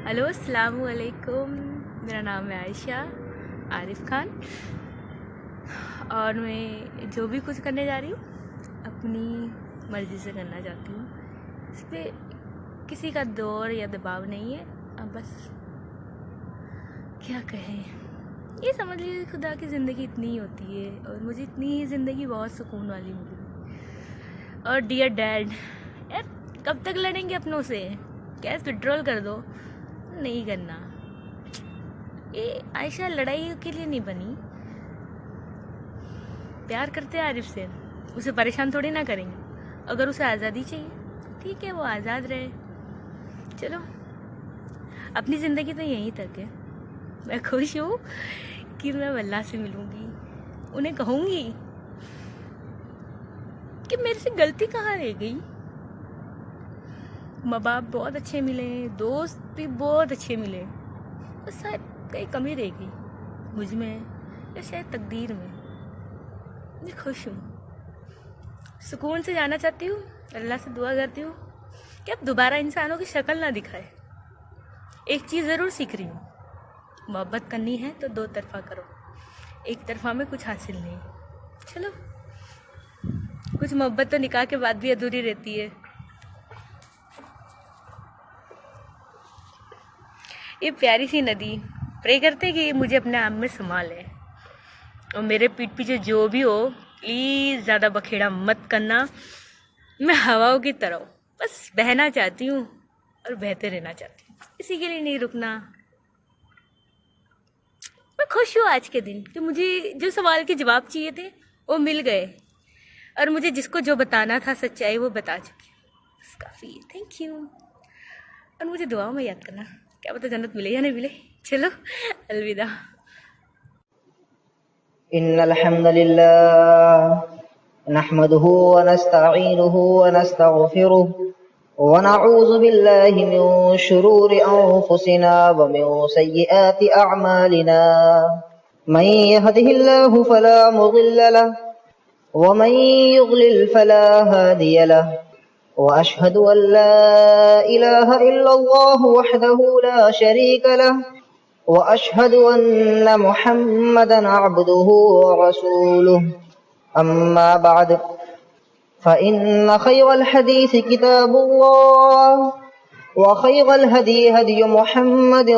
Hello السلام علیکم، میرا نام ہے عائشہ عارف خان، اور میں جو بھی کچھ کرنے جا رہی ہوں اپنی مرضی سے کرنا چاہتی ہوں. اس پہ کسی کا دور یا دباؤ نہیں ہے. اب بس کیا کہیں، یہ سمجھ لیجیے خدا کی زندگی اتنی ہی ہوتی ہے، اور مجھے اتنی ہی زندگی بہت سکون والی ملی. اور ڈیئر ڈیڈ، یار کب تک لڑیں گے اپنوں سے؟ گیس وڈرول کر دو. نہیں کرنا. یہ عائشہ لڑائی کے لیے نہیں بنی. پیار کرتے ہیں عارف سے، اسے پریشان تھوڑی نہ کریں گے. اگر اسے آزادی چاہیے ٹھیک ہے، وہ آزاد رہے. چلو اپنی زندگی تو یہیں تک ہے. میں خوش ہوں کہ میں اللہ سے ملوں گی، انہیں کہوں گی کہ میرے سے غلطی کہاں رہ گئی. ماں باپ بہت اچھے ملے، دوست بھی بہت اچھے ملے، بس شاید کئی کمی رہ گئی مجھ میں یا شاید تقدیر میں. میں خوش ہوں، سکون سے جانا چاہتی ہوں. اللہ سے دعا کرتی ہوں کہ اب دوبارہ انسانوں کی شکل نہ دکھائے. ایک چیز ضرور سیکھ رہی ہوں، محبت کرنی ہے تو دو طرفہ کرو، ایک طرفہ میں کچھ حاصل نہیں. چلو کچھ محبت تو نکاح کے بعد بھی ادھوری رہتی ہے. یہ پیاری سی ندی پرے کرتے کہ یہ مجھے اپنے آپ میں سنبھال لے، اور میرے پیٹھ پیچھے جو بھی ہو پلیز زیادہ بکھیڑا مت کرنا. میں ہواؤں کی طرح بس بہنا چاہتی ہوں اور بہتے رہنا چاہتی ہوں، اسی کے لیے نہیں رکنا. میں خوش ہوں آج کے دن کہ مجھے جو سوال کے جواب چاہیے تھے وہ مل گئے، اور مجھے جس کو جو بتانا تھا سچائی وہ بتا چکی. بس کافی ہے. Thank you. اور مجھے دعاؤں میں یاد کرنا، کیا پتہ جنت ملے یا نہیں ملے. چلو الوداع. إن الحمد لله نحمده ونستعينه ونستغفره ونعوذ بالله من شرور أنفسنا ومن سيئات أعمالنا. من يهده الله فلا مضل له ومن يضلل فلا هادي له. وأشهد أن لا إله إلا الله وحده لا شريك له وأشهد أن محمدا عبده ورسوله. أما بعد فإن خير الحديث كتاب الله وخير الهدي هدي محمد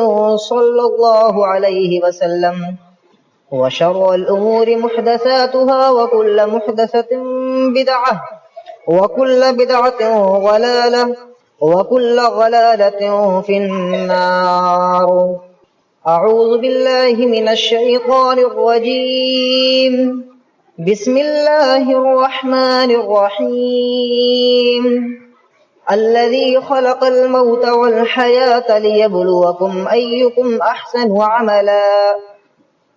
صلى الله عليه وسلم وشر الأمور محدثاتها وكل محدثة بدعة وكل بدعة ضلالة وكل ضلالة في النار. أعوذ بالله من الشيطان الرجيم. بسم الله الرحمن الرحيم. الذي خلق الموت والحياة ليبلوكم أيكم أحسن عملا.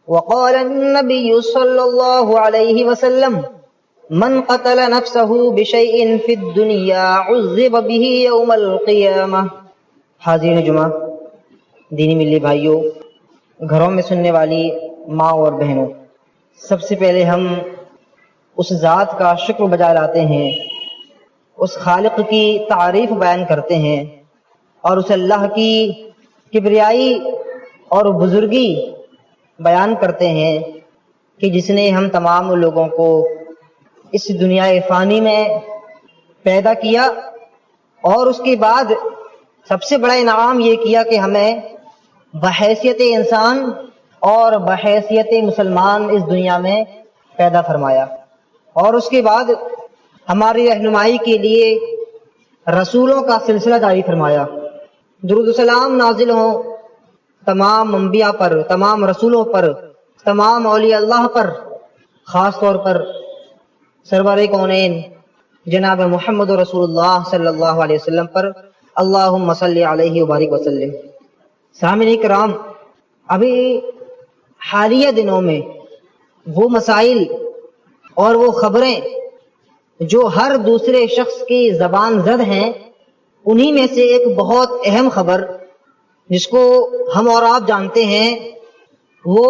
وقال النبي صلى الله عليه وسلم من قتل نفسه بشيء في الدنيا عذب به يوم القيامة. حاضرین جمعہ، دینی ملی بھائیوں، گھروں میں سننے والی ماں اور بہنوں، سب سے پہلے ہم اس ذات کا شکر بجا لاتے ہیں، اس خالق کی تعریف بیان کرتے ہیں، اور اس اللہ کی کبریائی اور بزرگی بیان کرتے ہیں کہ جس نے ہم تمام لوگوں کو اس دنیا فانی میں پیدا کیا، اور اس کے بعد سب سے بڑا انعام یہ کیا کہ ہمیں بحیثیت انسان اور بحیثیت مسلمان اس دنیا میں پیدا فرمایا، اور اس کے بعد ہماری رہنمائی کے لیے رسولوں کا سلسلہ جاری فرمایا. درود و سلام نازل ہوں تمام انبیاء پر، تمام رسولوں پر، تمام اولیاء اللہ پر، خاص طور پر سرور کونین جناب محمد رسول اللہ صلی اللہ علیہ وسلم پر. اللہم صلی علیہ وبارک وسلم. سامعین کرام، ابھی حالیہ دنوں میں وہ مسائل اور وہ خبریں جو ہر دوسرے شخص کی زبان زد ہیں، انہی میں سے ایک بہت اہم خبر جس کو ہم اور آپ جانتے ہیں، وہ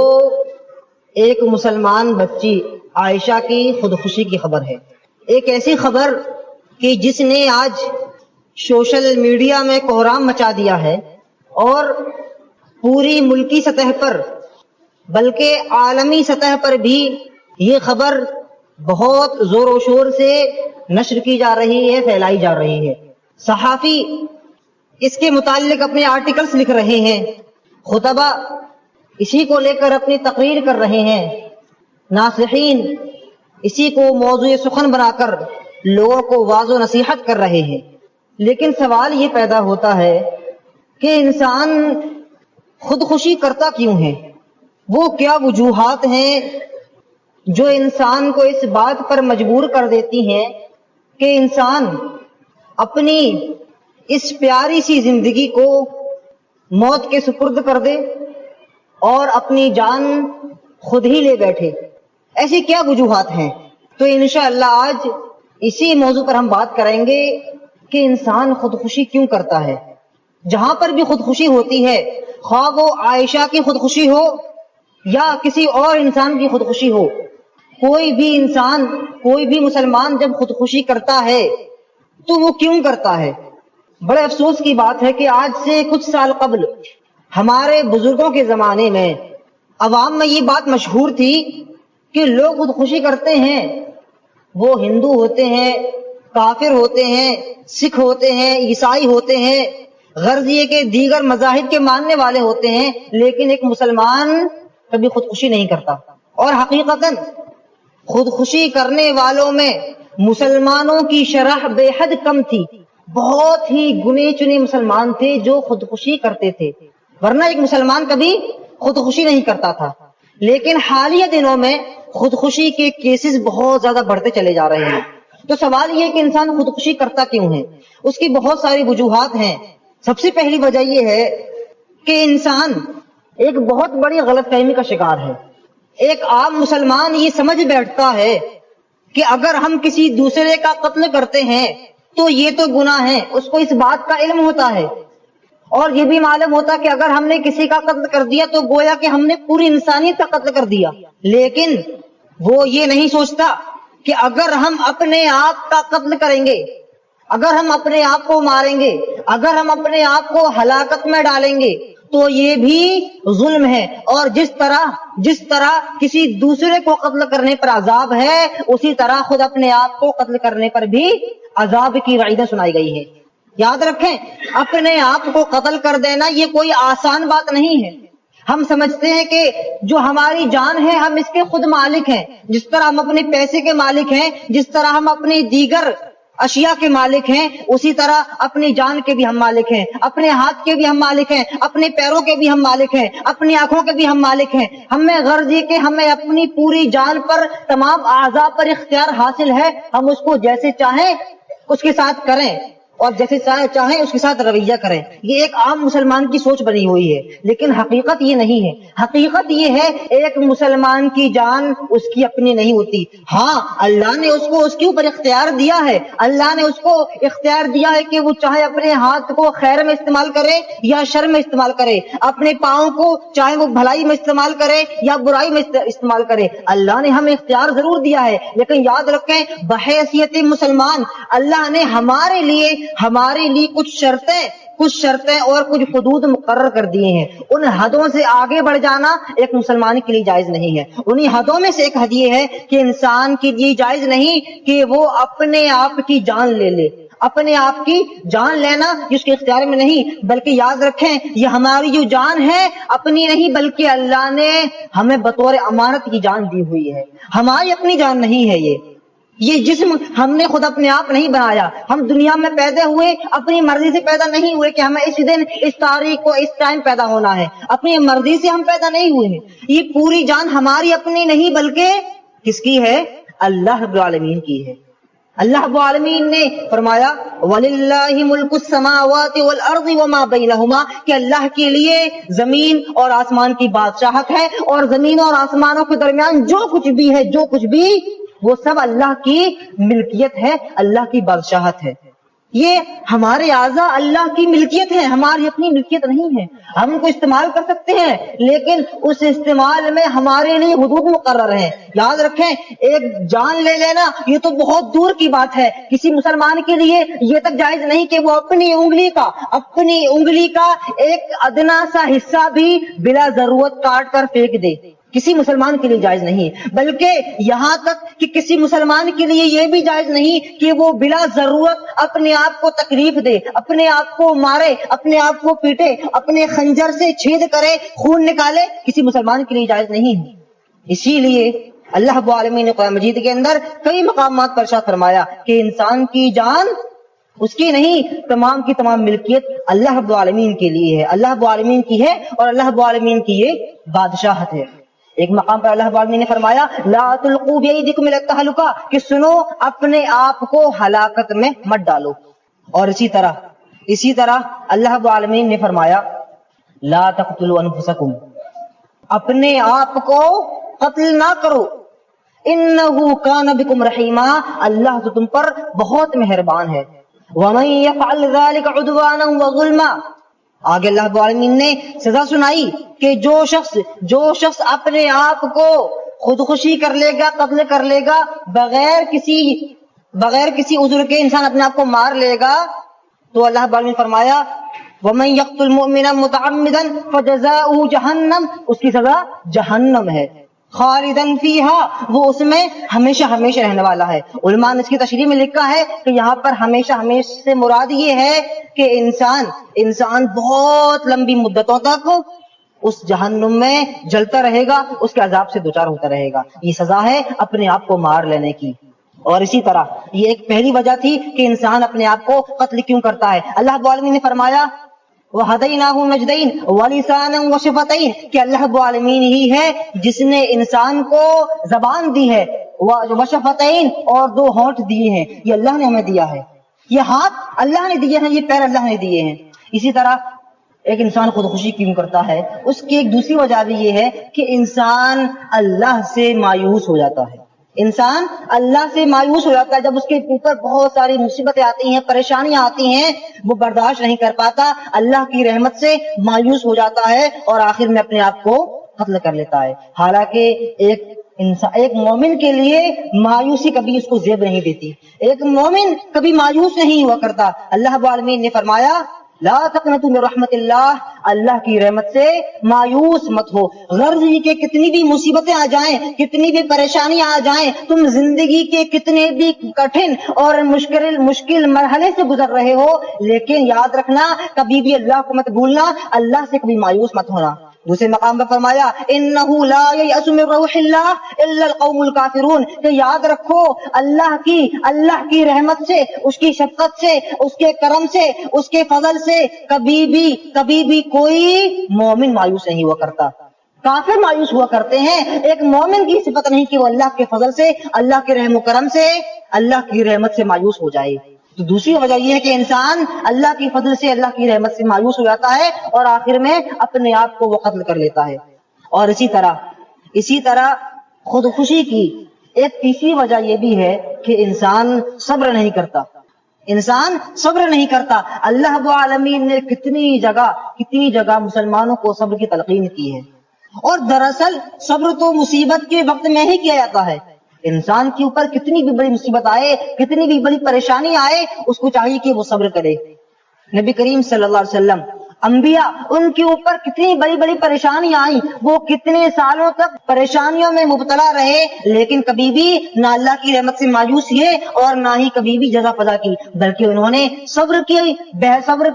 ایک مسلمان بچی عائشہ کی خودکشی کی خبر ہے. ایک ایسی خبر کہ جس نے آج سوشل میڈیا میں کوہرام مچا دیا ہے، اور پوری ملکی سطح پر بلکہ عالمی سطح پر بھی یہ خبر بہت زور و شور سے نشر کی جا رہی ہے، پھیلائی جا رہی ہے۔ صحافی اس کے متعلق اپنے آرٹیکلز لکھ رہے ہیں، خطبہ اسی کو لے کر اپنی تقریر کر رہے ہیں، ناصحین اسی کو موضوع سخن بنا کر لوگوں کو واعظ و نصیحت کر رہے ہیں۔ لیکن سوال یہ پیدا ہوتا ہے کہ انسان خودکشی کرتا کیوں ہے؟ وہ کیا وجوہات ہیں جو انسان کو اس بات پر مجبور کر دیتی ہیں کہ انسان اپنی اس پیاری سی زندگی کو موت کے سپرد کر دے اور اپنی جان خود ہی لے بیٹھے؟ ایسی کیا وجوہات ہیں؟ تو انشاءاللہ آج اسی موضوع پر ہم بات کریں گے کہ انسان خودکشی کیوں کرتا ہے۔ جہاں پر بھی خودکشی ہوتی ہے، خواہ وہ عائشہ کی خودکشی ہو یا کسی اور انسان کی خودکشی ہو، کوئی بھی انسان، کوئی بھی مسلمان جب خودکشی کرتا ہے تو وہ کیوں کرتا ہے؟ بڑے افسوس کی بات ہے کہ آج سے کچھ سال قبل ہمارے بزرگوں کے زمانے میں عوام میں یہ بات مشہور تھی کہ لوگ خودکشی کرتے ہیں، وہ ہندو ہوتے ہیں، کافر ہوتے ہیں، سکھ ہوتے ہیں، عیسائی ہوتے ہیں، غرض یہ کہ دیگر مذاہب کے ماننے والے ہوتے ہیں، لیکن ایک مسلمان کبھی خودکشی نہیں کرتا۔ اور حقیقتاً خودکشی کرنے والوں میں مسلمانوں کی شرح بے حد کم تھی، بہت ہی گنے چنے مسلمان تھے جو خودکشی کرتے تھے، ورنہ ایک مسلمان کبھی خودکشی نہیں کرتا تھا۔ لیکن حالیہ دنوں میں خودکشی کے کیسز بہت زیادہ بڑھتے چلے جا رہے ہیں۔ تو سوال یہ کہ انسان خودکشی کرتا کیوں ہے؟ اس کی بہت ساری وجوہات ہیں۔ سب سے پہلی وجہ یہ ہے کہ انسان ایک بہت بڑی غلط فہمی کا شکار ہے۔ ایک عام مسلمان یہ سمجھ بیٹھتا ہے کہ اگر ہم کسی دوسرے کا قتل کرتے ہیں تو یہ تو گناہ ہے، اس کو اس بات کا علم ہوتا ہے، اور یہ بھی معلوم ہوتا کہ اگر ہم نے کسی کا قتل کر دیا تو گویا کہ ہم نے پوری انسانیت کا قتل کر دیا۔ لیکن وہ یہ نہیں سوچتا کہ اگر ہم اپنے آپ کا قتل کریں گے، اگر ہم اپنے آپ کو ماریں گے، اگر ہم اپنے آپ کو ہلاکت میں ڈالیں گے تو یہ بھی ظلم ہے، اور جس طرح کسی دوسرے کو قتل کرنے پر عذاب ہے، اسی طرح خود اپنے آپ کو قتل کرنے پر بھی عذاب کی وعیدیں سنائی گئی ہے۔ یاد رکھیں، اپنے آپ کو قتل کر دینا یہ کوئی آسان بات نہیں ہے۔ ہم سمجھتے ہیں کہ جو ہماری جان ہے ہم اس کے خود مالک ہیں، جس طرح ہم اپنے پیسے کے مالک ہیں، جس طرح ہم اپنی دیگر اشیاء کے مالک ہیں، اسی طرح اپنی جان کے بھی ہم مالک ہیں، اپنے ہاتھ کے بھی ہم مالک ہیں، اپنے پیروں کے بھی ہم مالک ہیں، اپنی آنکھوں کے بھی ہم مالک ہیں۔ ہمیں غرض یہ کہ ہمیں اپنی پوری جان پر، تمام اعضاء پر اختیار حاصل ہے، ہم اس کو جیسے چاہیں اس کے ساتھ کریں اور جیسے چاہیں اس کے ساتھ رویہ کریں۔ یہ ایک عام مسلمان کی سوچ بنی ہوئی ہے، لیکن حقیقت یہ نہیں ہے۔ حقیقت یہ ہے ایک مسلمان کی جان اس کی اپنی نہیں ہوتی۔ ہاں، اللہ نے اس کو اس کے اوپر اختیار دیا ہے، اللہ نے اس کو اختیار دیا ہے کہ وہ چاہے اپنے ہاتھ کو خیر میں استعمال کرے یا شر میں استعمال کرے، اپنے پاؤں کو چاہے وہ بھلائی میں استعمال کرے یا برائی میں استعمال کرے۔ اللہ نے ہمیں اختیار ضرور دیا ہے، لیکن یاد رکھیں بحیثیت مسلمان اللہ نے ہمارے لیے کچھ شرطیں اور کچھ حدود مقرر کر دیے ہیں۔ ان حدوں سے آگے بڑھ جانا ایک مسلمان کے لیے جائز نہیں ہے۔ انہی حدوں میں سے ایک حد یہ ہے کہ انسان کے لیے جائز نہیں کہ وہ اپنے آپ کی جان لے لے۔ اپنے آپ کی جان لینا جس کے اختیار میں نہیں، بلکہ یاد رکھیں یہ ہماری جو جان ہے اپنی نہیں، بلکہ اللہ نے ہمیں بطور امانت کی جان دی ہوئی ہے، ہماری اپنی جان نہیں ہے۔ یہ جسم ہم نے خود اپنے آپ نہیں بنایا، ہم دنیا میں پیدا ہوئے اپنی مرضی سے پیدا نہیں ہوئے کہ ہمیں اس دن اس تاریخ کو اس ٹائم پیدا ہونا ہے، اپنی مرضی سے ہم پیدا نہیں ہوئے ہیں۔ یہ پوری جان ہماری اپنی نہیں بلکہ کس کی ہے؟ اللہ رب العالمین کی ہے۔ اللہ رب العالمین نے فرمایا وَلِلَّهِ مُلْكُ السَّمَاوَاتِ وَالْأَرْضِ وَمَا بَيْنَهُمَا، کہ اللہ کے لیے زمین اور آسمان کی بادشاہت ہے، اور زمین اور آسمانوں کے درمیان جو کچھ بھی ہے، جو کچھ بھی، وہ سب اللہ کی ملکیت ہے، اللہ کی بادشاہت ہے۔ یہ ہمارے اعضاء اللہ کی ملکیت ہے، ہماری اپنی ملکیت نہیں ہے. ہم ان کو استعمال کر سکتے ہیں لیکن اس استعمال میں ہمارے لیے حدود مقرر ہیں. یاد رکھیں، ایک جان لے لینا یہ تو بہت دور کی بات ہے. کسی مسلمان کے لیے یہ تک جائز نہیں کہ وہ اپنی انگلی کا ایک ادنا سا حصہ بھی بلا ضرورت کاٹ کر پھینک دے. کسی مسلمان کے لیے جائز نہیں، بلکہ یہاں تک کہ کسی مسلمان کے لیے یہ بھی جائز نہیں کہ وہ بلا ضرورت اپنے آپ کو تکلیف دے، اپنے آپ کو مارے، اپنے آپ کو پیٹے، اپنے خنجر سے چھید کرے، خون نکالے. کسی مسلمان کے لیے جائز نہیں ہے. اسی لیے اللہ رب العالمین نے قرآن مجید کے اندر کئی مقامات پر ارشاد فرمایا کہ انسان کی جان اس کی نہیں، تمام کی تمام ملکیت اللہ رب العالمین کے لیے ہے، اللہ رب العالمین کی ہے، اور اللہ رب العالمین کی یہ بادشاہت ہے. ایک مقام پر اللہ رب العالمین نے فرمایا لا تلقوا بیدکم الی التہلکہ، کہ سنو اپنے آپ کو ہلاکت میں مت ڈالو. اور اسی طرح اللہ رب العالمین نے فرمایا لا تقتلوا انفسکم، اپنے آپ کو قتل نہ کرو، انہ کان بکم رحیما، اللہ تو تم پر بہت مہربان ہے. ومن یفعل ذلک عدوانا وظلما، آگے اللہ رب العالمین نے سزا سنائی کہ جو شخص اپنے آپ کو خودکشی کر لے گا، قتل کر لے گا، بغیر کسی عذر کے انسان اپنے آپ کو مار لے گا، تو اللہ رب العالمین نے فرمایا ومن یقتل مؤمنا متعمدا فجزاؤہ جہنم، اس کی سزا جہنم ہے، خالدن فیہا، وہ اس میں ہمیشہ ہمیشہ رہنے والا ہے. علماء نے اس کی تشریح میں لکھا ہے کہ یہاں پر ہمیشہ ہمیشہ سے مراد یہ ہے کہ انسان بہت لمبی مدتوں تک اس جہنم میں جلتا رہے گا، اس کے عذاب سے دوچار ہوتا رہے گا. یہ سزا ہے اپنے آپ کو مار لینے کی. اور اسی طرح یہ ایک پہلی وجہ تھی کہ انسان اپنے آپ کو قتل کیوں کرتا ہے. اللہ رب العالمین نے فرمایا وَهَدَيْنَاهُ النَّجْدَيْنِ وَلِسَانًا وَشَفَتَيْنِ، کہ اللہ رب العالمین ہی ہے جس نے انسان کو زبان دی ہے، وشفتین، اور 2 ہونٹ دیے ہیں. یہ اللہ نے ہمیں دیا ہے، یہ ہاتھ اللہ نے دیے ہیں، یہ پیر اللہ نے دیے ہیں. اسی طرح ایک انسان خودکشی کیوں کرتا ہے، اس کی ایک دوسری وجہ بھی یہ ہے کہ انسان اللہ سے مایوس ہو جاتا ہے. انسان اللہ سے مایوس ہو جاتا ہے جب اس کے اوپر بہت ساری مصیبتیں آتی ہیں، پریشانیاں آتی ہیں، وہ برداشت نہیں کر پاتا، اللہ کی رحمت سے مایوس ہو جاتا ہے اور آخر میں اپنے آپ کو قتل کر لیتا ہے. حالانکہ ایک مومن کے لیے مایوسی کبھی اس کو زیب نہیں دیتی، ایک مومن کبھی مایوس نہیں ہوا کرتا. اللہ رب العالمین نے فرمایا لا تقنطوا من رحمت اللہ، اللہ کی رحمت سے مایوس مت ہو. غرض یہ کہ کتنی بھی مصیبتیں آ جائیں، کتنی بھی پریشانیاں آ جائیں، تم زندگی کے کتنے بھی کٹھن اور مشکل مرحلے سے گزر رہے ہو، لیکن یاد رکھنا کبھی بھی اللہ کو مت بھولنا، اللہ سے کبھی مایوس مت ہونا. دوسرے مقام پر فرمایا انہ لا ییأس من روح اللہ الا القوم الکافرون، کہ یاد رکھو اللہ کی رحمت سے، اس کی شفقت سے، اس کے کرم سے، اس کے فضل سے کبھی بھی کوئی مومن مایوس نہیں ہوا کرتا. کافر مایوس ہوا کرتے ہیں، ایک مومن کی صفت نہیں کہ وہ اللہ کے فضل سے، اللہ کے رحم و کرم سے، اللہ کی رحمت سے مایوس ہو جائے. تو دوسری وجہ یہ ہے کہ انسان اللہ کی فضل سے، اللہ کی رحمت سے مایوس ہو جاتا ہے اور آخر میں اپنے آپ کو وہ قتل کر لیتا ہے. اور اسی طرح خودکشی کی ایک تیسری وجہ یہ بھی ہے کہ انسان صبر نہیں کرتا. اللہ رب العالمین نے کتنی جگہ مسلمانوں کو صبر کی تلقین کی ہے، اور دراصل صبر تو مصیبت کے وقت میں ہی کیا جاتا ہے. انسان کے اوپر کتنی بھی بڑی مصیبت آئے، کتنی بھی بڑی پریشانی آئے، اس کو چاہیے کہ وہ صبر کرے. نبی کریم صلی اللہ علیہ وسلم، انبیاء، ان کے اوپر کتنی بڑی بڑی پریشانیاں آئیں، وہ کتنے سالوں تک پریشانیوں میں مبتلا رہے، لیکن کبھی بھی نہ اللہ کی رحمت سے مایوس ہوئے اور نہ ہی کبھی بھی جزا فضا کی، بلکہ انہوں نے صبر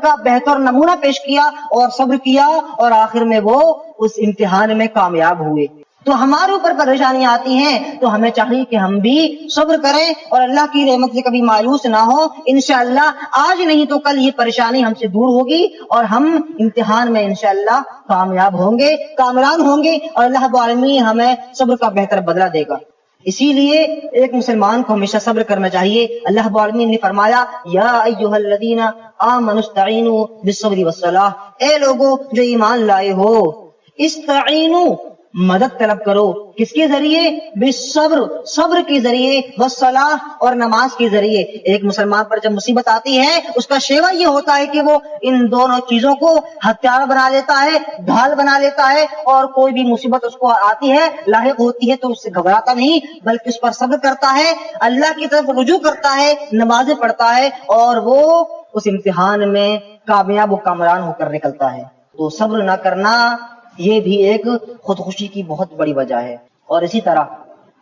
کا بہتر نمونہ پیش کیا اور صبر کیا، اور آخر میں وہ اس امتحان میں کامیاب ہوئے. تو ہمارے اوپر پریشانیاں آتی ہیں تو ہمیں چاہیے کہ ہم بھی صبر کریں اور اللہ کی رحمت سے کبھی مایوس نہ ہو. انشاءاللہ آج نہیں تو کل یہ پریشانی ہم سے دور ہوگی اور ہم امتحان میں انشاءاللہ کامیاب ہوں گے، کامران ہوں گے، اور اللہ رب العالمین ہمیں صبر کا بہتر بدلہ دے گا. اسی لیے ایک مسلمان کو ہمیشہ صبر کرنا چاہیے. اللہ رب العالمین نے فرمایا یا ایھا الذین آمنوا استعینوا بالصبر والصلاۃ، اے لوگو جو ایمان لائے ہو، استعینوا، مدد طلب کرو. کس کے ذریعے؟ بالصبر، صبر کے ذریعے، والصلاح اور نماز کے ذریعے. ایک مسلمان پر جب مصیبت آتی ہے اس کا شیوا یہ ہوتا ہے کہ وہ ان دونوں چیزوں کو ہتھیار بنا لیتا ہے، ڈھال بنا لیتا ہے، اور کوئی بھی مصیبت اس کو آتی ہے، لاحق ہوتی ہے تو اس سے گھبراتا نہیں بلکہ اس پر صبر کرتا ہے، اللہ کی طرف رجوع کرتا ہے، نمازیں پڑھتا ہے، اور وہ اس امتحان میں کامیاب و کامران ہو کر نکلتا ہے. تو صبر نہ کرنا یہ بھی ایک خودکشی کی بہت بڑی وجہ ہے. اور اسی طرح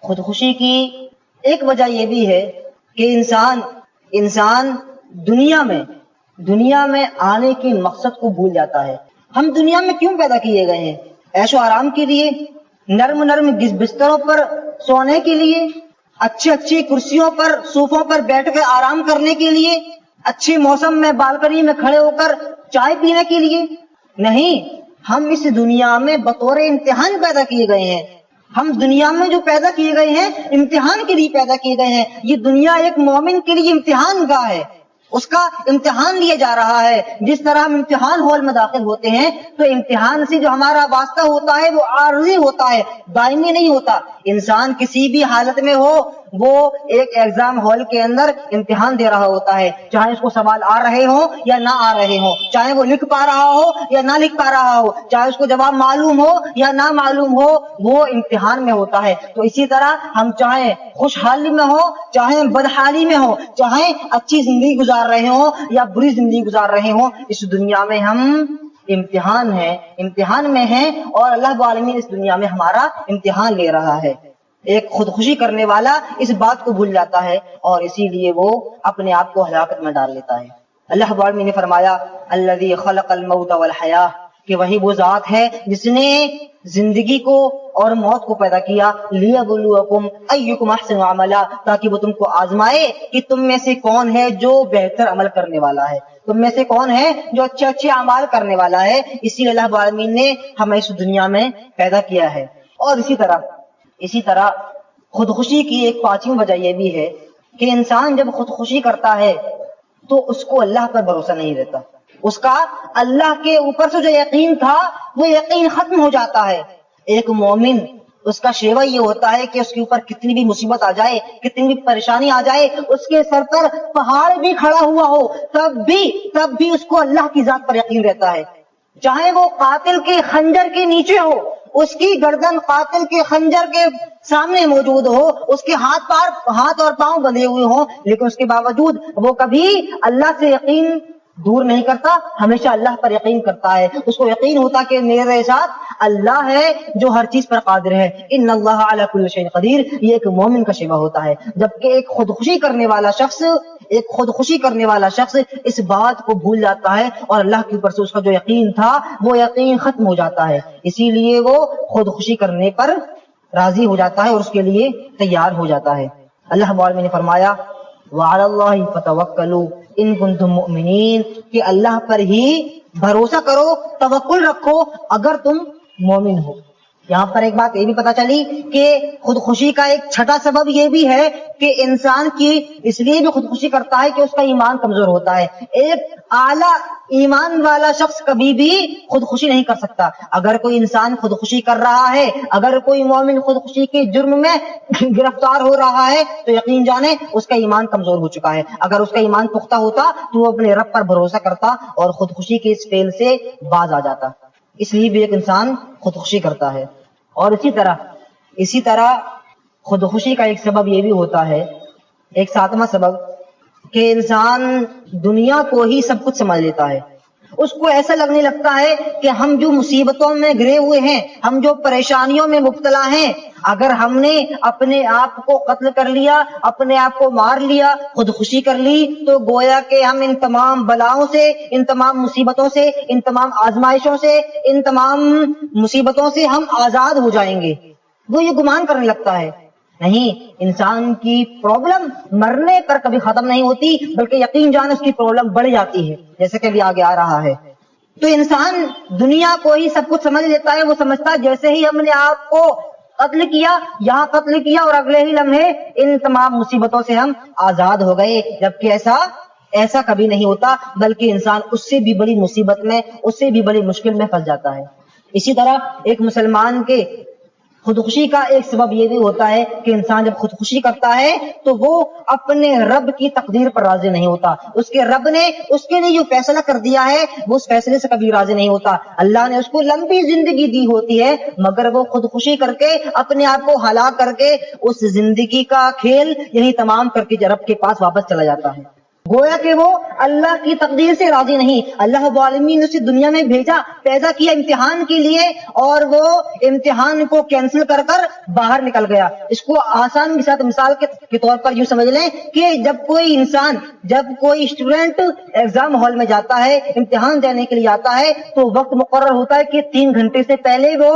خودکشی کی ایک وجہ یہ بھی ہے کہ انسان دنیا میں آنے کے مقصد کو بھول جاتا ہے. ہم دنیا میں کیوں پیدا کیے گئے ہیں؟ عیش و آرام کے لیے، نرم بستروں پر سونے کے لیے، اچھی کرسیوں پر، صوفوں پر بیٹھ کر آرام کرنے کے لیے، اچھے موسم میں بالکنی میں کھڑے ہو کر چائے پینے کے لیے نہیں. ہم اس دنیا میں بطور امتحان پیدا کیے گئے ہیں. ہم دنیا میں جو پیدا کیے گئے ہیں امتحان کے لیے پیدا کیے گئے ہیں. یہ دنیا ایک مومن کے لیے امتحان گاہ ہے، اس کا امتحان لیا جا رہا ہے. جس طرح ہم امتحان ہال میں داخل ہوتے ہیں تو امتحان سے جو ہمارا واسطہ ہوتا ہے وہ عارضی ہوتا ہے، دائمی نہیں ہوتا. انسان کسی بھی حالت میں ہو وہ ایک ایگزام ہال کے اندر امتحان دے رہا ہوتا ہے، چاہے اس کو سوال آ رہے ہوں یا نہ آ رہے ہوں، چاہے وہ لکھ پا رہا ہو یا نہ لکھ پا رہا ہو، چاہے اس کو جواب معلوم ہو یا نہ معلوم ہو، وہ امتحان میں ہوتا ہے. تو اسی طرح ہم چاہے خوشحالی میں ہو، چاہے بدحالی میں ہو، چاہے اچھی زندگی گزار رہے ہوں یا بری زندگی گزار رہے ہوں، اس دنیا میں ہم امتحان میں ہیں، اور اللہ رب العالمین اس دنیا میں ہمارا امتحان لے رہا ہے. ایک خودکشی کرنے والا اس بات کو بھول جاتا ہے اور اسی لیے وہ اپنے آپ کو ہلاکت میں ڈال لیتا ہے. اللہ رب العالمین نے فرمایا الذی خلق الموت والحیاہ، کہ وہی وہ ذات ہے جس نے زندگی کو اور موت کو پیدا کیا، لیبلوکم ایکم احسن عملا، تاکہ وہ تم کو آزمائے کہ تم میں سے کون ہے جو بہتر عمل کرنے والا ہے، تم میں سے کون ہے جو اچھے اعمال کرنے والا ہے. اسی لیے اللہ رب العالمین نے ہمیں اس دنیا میں پیدا کیا ہے. اور اسی طرح خودکشی کی ایک پانچویں وجہ یہ بھی ہے کہ انسان جب خودکشی کرتا ہے تو اس کو اللہ پر بھروسہ نہیں رہتا، اس کا اللہ کے اوپر سے جو یقین تھا وہ یقین ختم ہو جاتا ہے. ایک مومن اس کا شیوا یہ ہوتا ہے کہ اس کے اوپر کتنی بھی مصیبت آ جائے، کتنی بھی پریشانی آ جائے، اس کے سر پر پہاڑ بھی کھڑا ہوا ہو تب بھی اس کو اللہ کی ذات پر یقین رہتا ہے. چاہے وہ قاتل کے خنجر کے نیچے ہو، اس کی گردن قاتل کے خنجر کے سامنے موجود ہو، اس کے ہاتھ اور پاؤں بندھے ہوئے ہوں، لیکن اس کے باوجود وہ کبھی اللہ سے یقین دور نہیں کرتا، ہمیشہ اللہ پر یقین کرتا ہے. اس کو یقین ہوتا کہ میرے ساتھ اللہ ہے جو ہر چیز پر قادر ہے. ان اللہ علی کل شیء قدیر، یہ ایک مومن کا شیوا ہوتا ہے. جبکہ ایک خودکشی کرنے والا شخص اس بات کو بھول جاتا ہے اور اللہ کے اوپر سے اس کا جو یقین تھا وہ یقین ختم ہو جاتا ہے. اسی لیے وہ خودکشی کرنے پر راضی ہو جاتا ہے اور اس کے لیے تیار ہو جاتا ہے. اللہ رب العالمین نے فرمایا وعلی اللہ فتوکلوا ان کنتم مؤمنین، کہ اللہ پر ہی بھروسہ کرو، توکل رکھو اگر تم مومن ہو. یہاں پر ایک بات یہ بھی پتا چلی کہ خودکشی کا ایک چھٹا سبب یہ بھی ہے کہ انسان کی اس لیے بھی خودکشی کرتا ہے کہ اس کا ایمان کمزور ہوتا ہے. ایک اعلیٰ ایمان والا شخص کبھی بھی خودکشی نہیں کر سکتا. اگر کوئی انسان خودکشی کر رہا ہے، اگر کوئی مومن خودکشی کے جرم میں گرفتار ہو رہا ہے تو یقین جانے اس کا ایمان کمزور ہو چکا ہے. اگر اس کا ایمان پختہ ہوتا تو وہ اپنے رب پر بھروسہ کرتا اور خودکشی کے اس فعل سے باز آ جاتا. اس لیے بھی ایک انسان خودکشی کرتا ہے. اور اسی طرح خودکشی کا ایک سبب یہ بھی ہوتا ہے، ایک ساتواں سبب، کہ انسان دنیا کو ہی سب کچھ سمجھ لیتا ہے. اس کو ایسا لگنے لگتا ہے کہ ہم جو مصیبتوں میں گرے ہوئے ہیں، ہم جو پریشانیوں میں مبتلا ہیں، اگر ہم نے اپنے آپ کو قتل کر لیا، اپنے آپ کو مار لیا، خودکشی کر لی، تو گویا کہ ہم ان تمام بلاؤں سے، ان تمام مصیبتوں سے، ان تمام آزمائشوں سے، ان تمام مصیبتوں سے ہم آزاد ہو جائیں گے. وہ یہ گمان کرنے لگتا ہے. نہیں، انسان کی پرابلم مرنے پر کبھی ختم نہیں ہوتی، بلکہ یقین جان اس کی پرابلم بڑھ جاتی ہے، جیسے کہ ابھی آگے آ رہا ہے. تو انسان دنیا کو ہی سب کچھ سمجھ لیتا ہے. وہ سمجھتا ہے جیسے ہی ہم نے آپ کو قتل کیا، یہاں قتل کیا، اور اگلے ہی لمحے ان تمام مصیبتوں سے ہم آزاد ہو گئے. جبکہ ایسا کبھی نہیں ہوتا، بلکہ انسان اس سے بھی بڑی مصیبت میں، اس سے بھی بڑی مشکل میں پھنس جاتا ہے. اسی طرح ایک مسلمان کے خودکشی کا ایک سبب یہ بھی ہوتا ہے کہ انسان جب خودکشی کرتا ہے تو وہ اپنے رب کی تقدیر پر راضی نہیں ہوتا. اس کے رب نے اس کے لیے جو فیصلہ کر دیا ہے وہ اس فیصلے سے کبھی راضی نہیں ہوتا. اللہ نے اس کو لمبی زندگی دی ہوتی ہے مگر وہ خودکشی کر کے اپنے آپ کو ہلاک کر کے اس زندگی کا کھیل یہی تمام کر کے رب کے پاس واپس چلا جاتا ہے. گویا کہ وہ اللہ کی تقدیر سے راضی نہیں. اللہ رب العالمین نے اسے دنیا میں بھیجا، پیدا کیا امتحان کے لیے، اور وہ امتحان کو کینسل کر کر باہر نکل گیا. اس کو آسان کے ساتھ مثال کے طور پر یوں سمجھ لیں کہ جب کوئی اسٹوڈنٹ ایگزام ہال میں جاتا ہے، امتحان دینے کے لیے آتا ہے، تو وقت مقرر ہوتا ہے کہ 3 گھنٹے سے پہلے وہ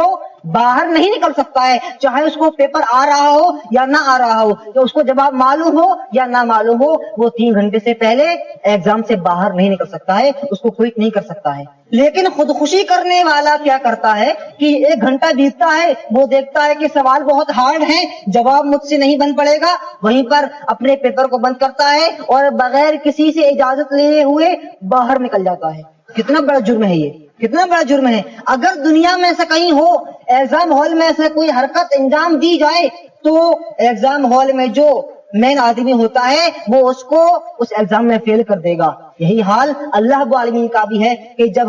باہر نہیں نکل سکتا ہے، چاہے اس کو پیپر آ رہا ہو یا نہ آ رہا ہو، یا اس کو جواب معلوم ہو یا نہ معلوم ہو، وہ 3 گھنٹے سے پہلے ایگزام سے باہر نہیں نکل سکتا ہے، اس کو کوئٹ نہیں کر سکتا ہے. لیکن خودکشی کرنے والا کیا کرتا ہے کہ 1 گھنٹہ بیتتا ہے، وہ دیکھتا ہے کہ سوال بہت ہارڈ ہیں، جواب مجھ سے نہیں بن پڑے گا، وہیں پر اپنے پیپر کو بند کرتا ہے اور بغیر کسی سے اجازت لیے ہوئے باہر نکل جاتا ہے. کتنا بڑا جرم ہے یہ، کتنا بڑا جرم ہے. اگر دنیا میں ایسا کہیں ہو، ایگزام ہال میں ایسا کوئی حرکت انجام دی جائے، تو ایگزام ہال میں جو مین آدمی ہوتا ہے وہ اس کو اس ایگزام میں فیل کر دے گا. یہی حال اللہ رب العالمین کا بھی ہے کہ جب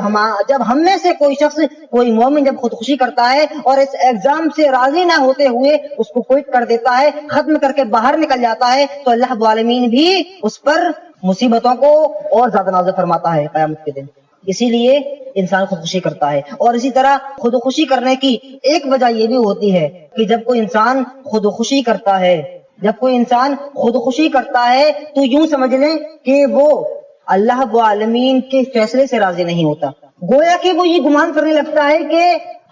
ہم میں سے کوئی شخص، کوئی مومن جب خودکشی کرتا ہے اور اس ایگزام سے راضی نہ ہوتے ہوئے اس کو کوئٹ کر دیتا ہے، ختم کر کے باہر نکل جاتا ہے، تو اللہ رب العالمین بھی اس پر مصیبتوں کو اور زیادہ نازل فرماتا ہے قیامت کے دن. اسی لیے انسان خودکشی کرتا ہے. اور اسی طرح خودکشی کرنے کی ایک وجہ یہ بھی ہوتی ہے کہ جب کوئی انسان خودکشی کرتا ہے تو یوں سمجھ لیں کہ وہ اللہ رب العالمین کے فیصلے سے راضی نہیں ہوتا. گویا کہ وہ یہ گمان کرنے لگتا ہے کہ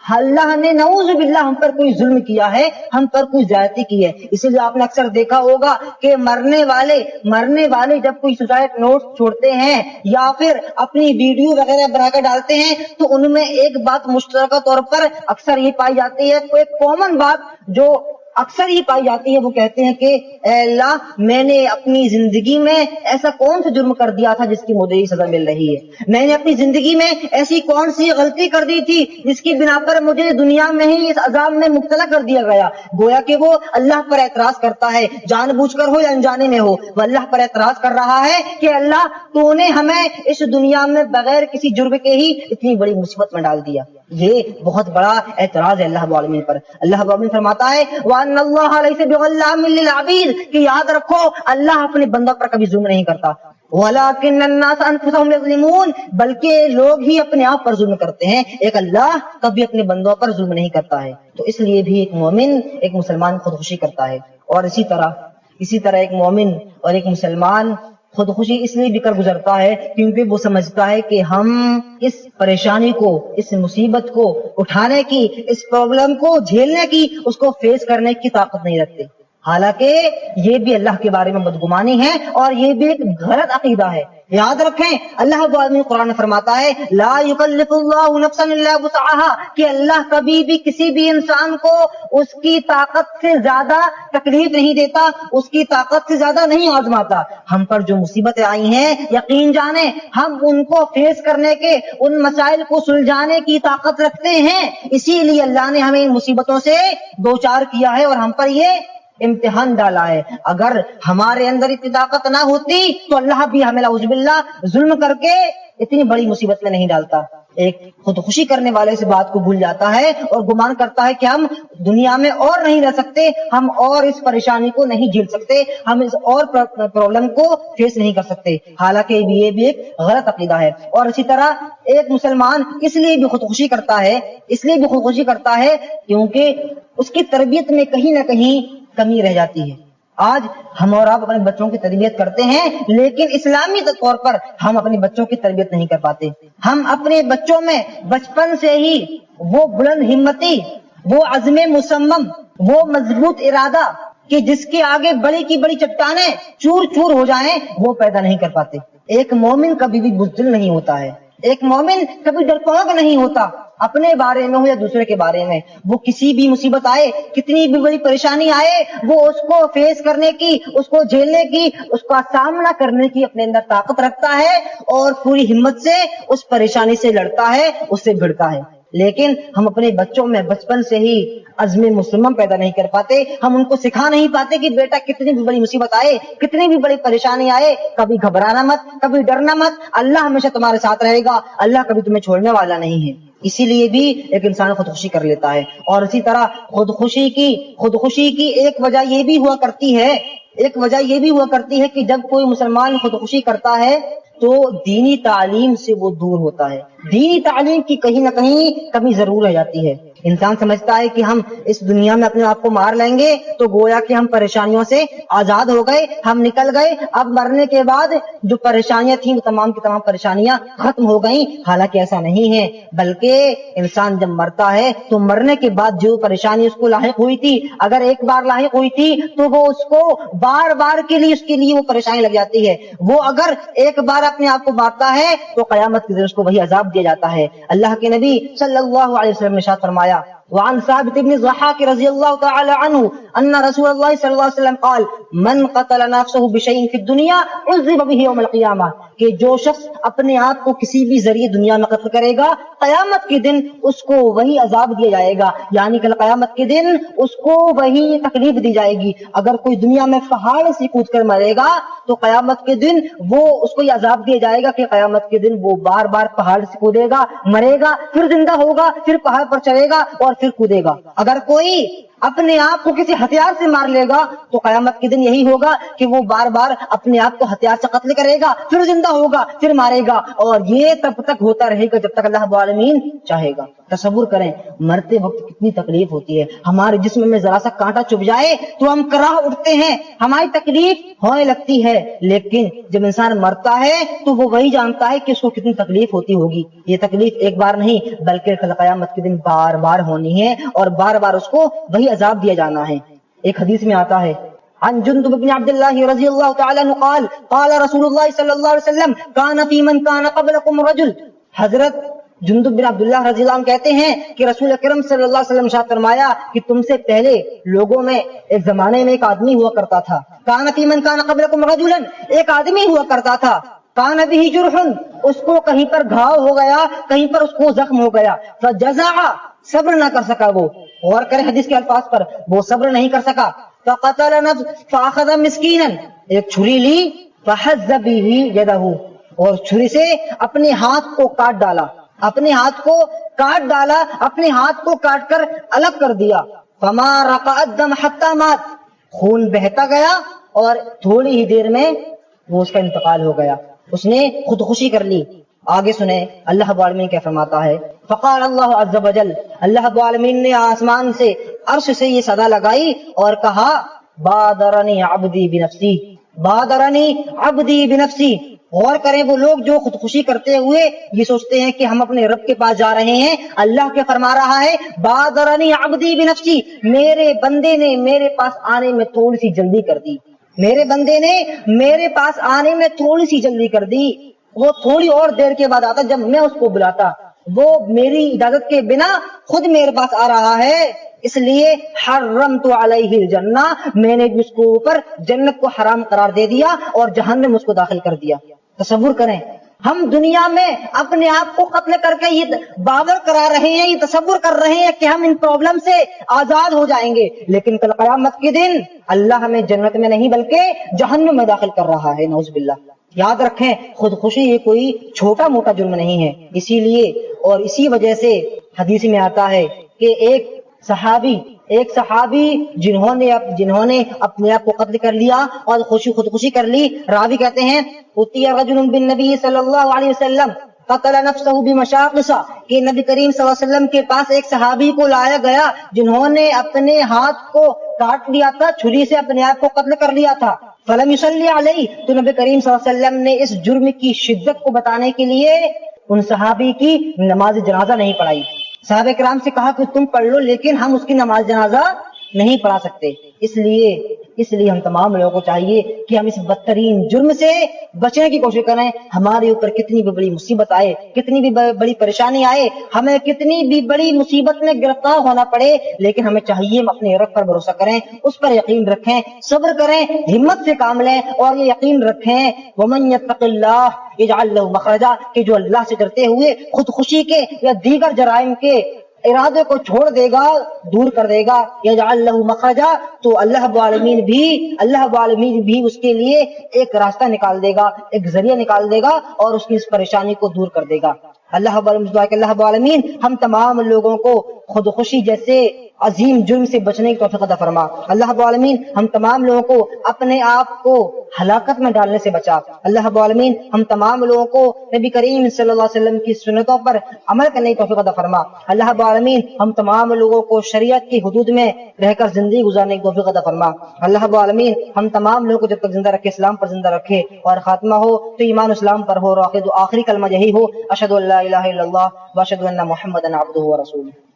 اللہ نے نعوذ باللہ ہم پر کوئی ظلم کیا ہے، ہم پر کوئی زیادتی کی ہے. اسی لیے آپ نے اکثر دیکھا ہوگا کہ مرنے والے جب کوئی سوسائڈ نوٹ چھوڑتے ہیں یا پھر اپنی ویڈیو وغیرہ بنا کر ڈالتے ہیں تو ان میں ایک بات مشترکہ طور پر اکثر یہ پائی جاتی ہے، کوئی کامن بات جو اکثر ہی پائی جاتی ہے، وہ کہتے ہیں کہ اے اللہ، میں نے اپنی زندگی میں ایسا کون سا جرم کر دیا تھا جس کی مجھے یہ سزا مل رہی ہے، میں نے اپنی زندگی میں ایسی کون سی غلطی کر دی تھی جس کی بنا پر مجھے دنیا میں ہی اس عذاب میں مبتلا کر دیا گیا. گویا کہ وہ اللہ پر اعتراض کرتا ہے، جان بوجھ کر ہو یا انجانے میں ہو، وہ اللہ پر اعتراض کر رہا ہے کہ اللہ، تو نے ہمیں اس دنیا میں بغیر کسی جرم کے ہی اتنی بڑی مصیبت میں ڈال دیا. یہ بہت بڑا اعتراض ہے اللہ رب العالمین پر. اللہ رب العالمین فرماتا ہے وَأَنَّ اللَّهَ لَيْسَ بِظَلَّامٍ لِّلْعَبِيدِ کہ یاد رکھو اللہ اپنے بندوں پر کبھی ظلم نہیں کرتا. وَلَٰكِنَّ النَّاسَ أَنفُسَهُمْ يَظْلِمُونَ بلکہ لوگ ہی اپنے آپ پر ظلم کرتے ہیں، ایک اللہ کبھی اپنے بندوں پر ظلم نہیں کرتا ہے. تو اس لیے بھی ایک مومن، ایک مسلمان خودکشی کرتا ہے. اور اسی طرح ایک مومن اور ایک مسلمان خودکشی اس لیے بھی کر گزرتا ہے کیونکہ وہ سمجھتا ہے کہ ہم اس پریشانی کو، اس مصیبت کو اٹھانے کی، اس پرابلم کو جھیلنے کی، اس کو فیس کرنے کی طاقت نہیں رکھتے. حالانکہ یہ بھی اللہ کے بارے میں بدگمانی ہے اور یہ بھی ایک غلط عقیدہ ہے. یاد رکھیں اللہ رب العالمین قرآن میں فرماتا ہے لا یکلف اللہ نفسا الا وسعها کہ اللہ کبھی بھی کسی بھی انسان کو اس کی طاقت سے زیادہ تکلیف نہیں دیتا، اس کی طاقت سے زیادہ نہیں آزماتا. ہم پر جو مصیبتیں آئی ہیں یقین جانیں ہم ان کو فیس کرنے کے، ان مسائل کو سلجھانے کی طاقت رکھتے ہیں. اسی لیے اللہ نے ہمیں ان مصیبتوں سے دوچار کیا ہے اور ہم پر یہ امتحان ڈالا ہے. اگر ہمارے اندر اتنی طاقت نہ ہوتی تو اللہ بھی ہمیں نعوذ باللہ ظلم کر کے اتنی بڑی مصیبت میں نہیں ڈالتا. ایک خودکشی کرنے والے اس بات کو بھول جاتا ہے اور گمان کرتا ہے کہ ہم دنیا میں اور نہیں رہ سکتے، ہم اور اس پریشانی کو نہیں جھیل سکتے، ہم اس اور پرابلم کو فیس نہیں کر سکتے. حالانکہ یہ بھی ایک غلط عقیدہ ہے. اور اسی طرح ایک مسلمان اس لیے بھی خودکشی کرتا ہے کیونکہ اس کی تربیت میں کہیں نہ کہیں کمی رہ جاتی ہے. آج ہم اور آپ اپنے بچوں کی تربیت کرتے ہیں لیکن اسلامی طور پر ہم اپنے بچوں کی تربیت نہیں کر پاتے. ہم اپنے بچوں میں بچپن سے ہی وہ بلند ہمتی، وہ عزم مصمم، وہ مضبوط ارادہ کہ جس کے آگے بڑی کی بڑی چٹانیں چور چور ہو جائیں وہ پیدا نہیں کر پاتے. ایک مومن کبھی بھی بزدل نہیں ہوتا ہے، ایک مومن کبھی ڈرپوک نہیں ہوتا اپنے بارے میں ہو یا دوسرے کے بارے میں. وہ کسی بھی مصیبت آئے، کتنی بھی بڑی پریشانی آئے، وہ اس کو فیس کرنے کی، اس کو جھیلنے کی، اس کا سامنا کرنے کی اپنے اندر طاقت رکھتا ہے اور پوری ہمت سے اس پریشانی سے لڑتا ہے، اس سے بھڑتا ہے. لیکن ہم اپنے بچوں میں بچپن سے ہی عزم مسلمان پیدا نہیں کر پاتے. ہم ان کو سکھا نہیں پاتے کہ بیٹا کتنی بھی بڑی مصیبت آئے, کتنی بھی بڑی پریشانی آئے, کبھی گھبرانا مت, کبھی ڈرنا مت. اللہ ہمیشہ تمہارے ساتھ رہے گا, اللہ کبھی تمہیں چھوڑنے والا نہیں ہے. اسی لیے بھی ایک انسان خودکشی کر لیتا ہے. اور اسی طرح خودکشی کی ایک وجہ یہ بھی ہوا کرتی ہے کہ جب کوئی مسلمان خودکشی کرتا ہے تو دینی تعلیم سے وہ دور ہوتا ہے. دینی تعلیم کی کہیں نہ کہیں کمی ضرور رہ جاتی ہے. انسان سمجھتا ہے کہ ہم اس دنیا میں اپنے آپ کو مار لیں گے تو گویا کہ ہم پریشانیوں سے آزاد ہو گئے, ہم نکل گئے. اب مرنے کے بعد جو پریشانیاں تھیں وہ تمام کی تمام پریشانیاں ختم ہو گئیں. حالانکہ ایسا نہیں ہے, بلکہ انسان جب مرتا ہے تو مرنے کے بعد جو پریشانی اس کو لاحق ہوئی تھی, اگر ایک بار لاحق ہوئی تھی تو وہ اس کو بار بار کے لیے اس کے لیے وہ پریشانی لگ جاتی ہے. وہ اگر ایک بار اپنے آپ کو مارتا ہے تو قیامت کے دن اس کو وہی عذاب دیا جاتا ہے. اللہ کے نبی صلی اللہ علیہ وسلم نے ارشاد فرمایا, وعن ثابت بن الضحاك رضي الله تعالى عنه ان رسول الله صلى الله عليه وسلم قال من قتل نفسه بشيء في الدنيا عذب به يوم القيامه, کہ جو شخص اپنے آپ کو کسی بھی ذریعے دنیا میں قتل کرے گا قیامت کے دن اس کو وہی عذاب دیا جائے گا. یعنی کل قیامت کے دن اس کو وہی تکلیف دی جائے گی. اگر کوئی دنیا میں پہاڑ سے کود کر مرے گا تو قیامت کے دن وہ اس کو یہ عذاب دیا جائے گا کہ قیامت کے دن وہ بار بار پہاڑ سے کودے گا, مرے گا, پھر زندہ ہوگا, پھر پہاڑ پر چڑھے گا اور پھر کودے گا. اگر کوئی اپنے آپ کو کسی ہتھیار سے مار لے گا تو قیامت کے دن یہی ہوگا کہ وہ بار بار اپنے آپ کو ہتھیار سے قتل کرے گا, پھر زندہ ہوگا, پھر مارے گا, اور یہ تب تک ہوتا رہے گا جب تک اللہ رب العالمین چاہے گا. تصور کریں مرتے وقت کتنی تکلیف ہوتی ہے. ہمارے جسم میں ذرا سا کانٹا چبھ جائے تو ہم کراہ اٹھتے ہیں, ہماری تکلیف ہونے لگتی ہے. لیکن جب انسان مرتا ہے تو وہ وہی جانتا ہے کہ اس کو کتنی تکلیف ہوتی ہوگی. یہ تکلیف ایک بار نہیں بلکہ کل قیامت کے دن بار بار ہونی ہے اور بار بار اس کو وہی عذاب دیا جانا ہے. ایک حدیث میں آتا ہے, عن جندب بن عبد الله رضي الله تعالى عنه قال قال رسول الله صلى الله عليه وسلم كان في من كان قبلكم رجل. حضرت جندب بن عبداللہ رضی اللہ عنہ کہتے ہیں کہ رسول اکرم صلی اللہ علیہ وسلم ارشاد فرمایا کہ تم سے پہلے لوگوں میں ایک زمانے میں ایک آدمی ہوا کرتا تھا. كان في من كان قبلكم رجلا, ایک آدمی ہوا کرتا تھا. كان به جرح, اس کو کہیں پر گھاؤ ہو گیا, کہیں پر اس کو زخم ہو گیا. فجزع, صبر نہ کر سکا وہ. غور کریں حدیث کے الفاظ پر, وہ صبر نہیں کر سکا. فقتل نفس فاخذ مسکینا, ایک چھری لی. فحز به يده, اور چھری سے اپنے ہاتھ کو کاٹ ڈالا, اپنے ہاتھ کو کاٹ کر الگ کر دیا. فما رقع الدم حتى مات, خون بہتا گیا اور تھوڑی ہی دیر میں وہ اس کا انتقال ہو گیا. اس نے خودکشی کر لی. آگے سنیں اللہ رب العالمین کیا فرماتا ہے. فقال اللہ عز وجل, اللہ رب العالمین نے آسمان سے عرش سے یہ صدا لگائی اور کہا, بادرنی عبدی بنفسی, بادرنی عبدی بنفسی. غور کریں, وہ لوگ جو خودکشی کرتے ہوئے یہ سوچتے ہیں کہ ہم اپنے رب کے پاس جا رہے ہیں, اللہ کے فرما رہا ہے بادرنی عبدی بنفسی, میرے بندے نے میرے پاس آنے میں تھوڑی سی جلدی کر دی, میرے بندے نے میرے پاس آنے میں تھوڑی سی جلدی کر دی. وہ تھوڑی اور دیر کے بعد آتا جب میں اس کو بلاتا, وہ میری اجازت کے بنا خود میرے پاس آ رہا ہے. اس لیے حرمت علیہ الجنہ, میں نے اس کو اوپر جنت کو حرام قرار دے دیا اور جہنم اس کو داخل کر دیا. تصور کریں, ہم دنیا میں اپنے آپ کو قتل کر کے یہ باور کرا رہے ہیں, یہ تصور کر رہے ہیں کہ ہم ان پرابلم سے آزاد ہو جائیں گے, لیکن کل قیامت کے دن اللہ ہمیں جنت میں نہیں بلکہ جہنم میں داخل کر رہا ہے. نعوذ باللہ. یاد رکھیں خودکشی یہ کوئی چھوٹا موٹا جرم نہیں ہے. اسی لیے اور اسی وجہ سے حدیث میں آتا ہے کہ ایک صحابی جنہوں نے اپنے آپ کو قتل کر لیا اور خودکشی کر لی. راوی کہتے ہیں اتی رجل بالنبی صلی اللہ علیہ وسلم قتل نفسه بمشاقص, کہ نبی کریم صلی اللہ علیہ وسلم کے پاس ایک صحابی کو لایا گیا جنہوں نے اپنے ہاتھ کو کاٹ لیا تھا, چھری سے اپنے آپ کو قتل کر لیا تھا. فلم يصلي علیہ, تو نبی کریم صلی اللہ علیہ وسلم نے اس جرم کی شدت کو بتانے کے لیے ان صحابی کی نماز جنازہ نہیں پڑھائی. صحابہ کرام سے کہا کہ تم پڑھ لو, لیکن ہم اس کی نماز جنازہ نہیں پڑھا سکتے. اس لیے اس لیے ہم تمام لوگوں کو چاہیے کہ ہم اس بدترین جرم سے بچنے کی کوشش کریں. ہمارے اوپر کتنی بھی بڑی مصیبت آئے, کتنی بھی بڑی پریشانی آئے, ہمیں کتنی بھی بڑی مصیبت میں گرفتار ہونا پڑے, لیکن ہمیں چاہیے ہم اپنے رب پر بھروسہ کریں, اس پر یقین رکھیں, صبر کریں, ہمت سے کام لیں, اور یہ یقین رکھیں وَمَن يَتَّقِ اللَّهَ يَجْعَلْ لَهُ مَخْرَجًا, کہ جو اللہ سے ڈرتے ہوئے خودکشی کے یا دیگر جرائم کے ارادے کو چھوڑ دے گا, دور کر دے گا, یجعل لہ مخرجا, تو اللہ رب العالمین بھی اس کے لیے ایک راستہ نکال دے گا, ایک ذریعہ نکال دے گا, اور اس کی اس پریشانی کو دور کر دے گا. اللہ رب العالمین ہم تمام لوگوں کو خودکشی جیسے عظیم جرم سے بچنے کی توفیق عطا فرما. اللہ رب العالمین ہم تمام لوگوں کو اپنے آپ کو ہلاکت میں ڈالنے سے بچا. اللہ رب العالمین ہم تمام لوگوں کو نبی کریم صلی اللہ علیہ وسلم کی سنتوں پر عمل کرنے کی توفیق عطا فرما. اللہ رب العالمین ہم تمام لوگوں کو شریعت کی حدود میں رہ کر زندگی گزارنے کی توفیق عطا فرما. اللہ رب العالمین ہم تمام لوگوں کو جب تک زندہ رکھے اسلام پر زندہ رکھے, اور خاتمہ ہو تو ایمان اسلام پر ہو, اور آخری کلمہ یہی ہو, اشہد ان لا الہ الا اللہ واشہد ان محمدا عبدہ ورسولہ.